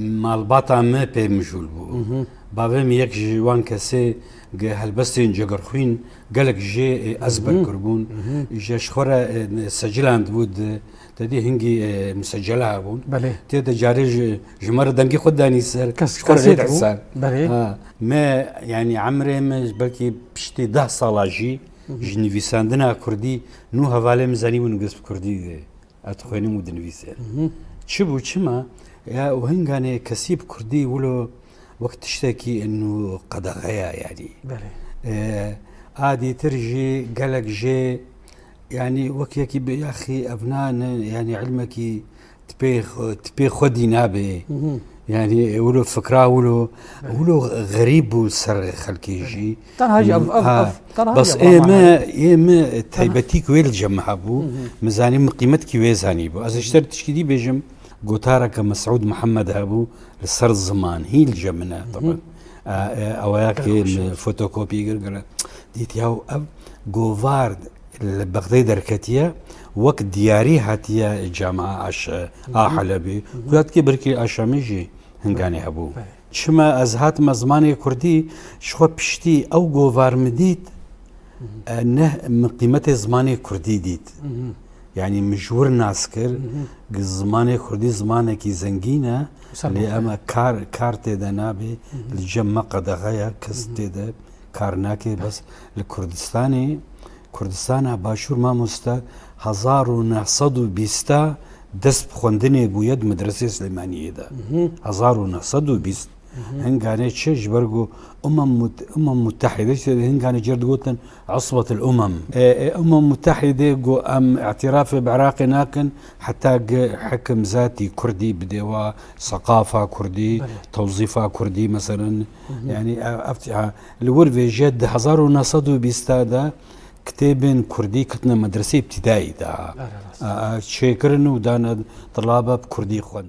مالباتا ما پی مجول بو باویم یک جوان کسی هلبستین جگر خوین گلک جه ازبر کربون جش خورا سجلاند بود تدی هنگی مسجله بون بله تیده جاری جمر دنگی خود دانی سر كاسيت بله ما يعني عمري ما بلكي بشتي 10 سالا جي جنويساندنا كردي نو هوالي مزاني ونقص كردي اتخويني مدنويسه تشبو تشما يا وهنغاني كسيب كردي ولو وقت تشتكي انه قدغيا يعني بله عادي ترجي قالك جي يعني وكيكي يا اخي ابنائنا يعني علمك تبي خدي نابي يعني ولو فكره ولو غريب وسر خلكي جي بس ما تهيبتيك ويل جمعبو مزاني قيمتك ويزاني بو از اشترت تشكيدي بيجم قوتارك مسعود محمد هابو لسر الزمان هي الجمنة طبعا اوياك فوتوكوبي قرقلا ديت ياو قوفارد البغداد دركتيا وقت دياري هاتيا جامعة حلبي قلت كي بركي اشاميجي هنغاني هبو شما از هات مزماني كردي شو بشتي او قوفار مديت انه من قيمة زماني كردي ديت يعني مجور ناسكر زماني كردي زماني كي زنجينة اللي اما كار تيدا نابي الجمع قدغايا كس تيدا كارناكي بس الكردستاني كردستان باشور ما مستا 1920 دست بخوندني بويد مدرسة سليمانية دا 1920 هنگانه چه جبرگو متحدة هنگانه جرد قوتن عصبة الأمم متحدة جو اعتراف بعراق ناكن حتى حكم ذاتي كردي بدوا ثقافة كردي توظيفة كردي مثلا يعني افتح الورفي جد 1920 دا كتابين كردي كتنا مدرسة ابتدائي دا شكرن ودانا طلابة بكردي خوان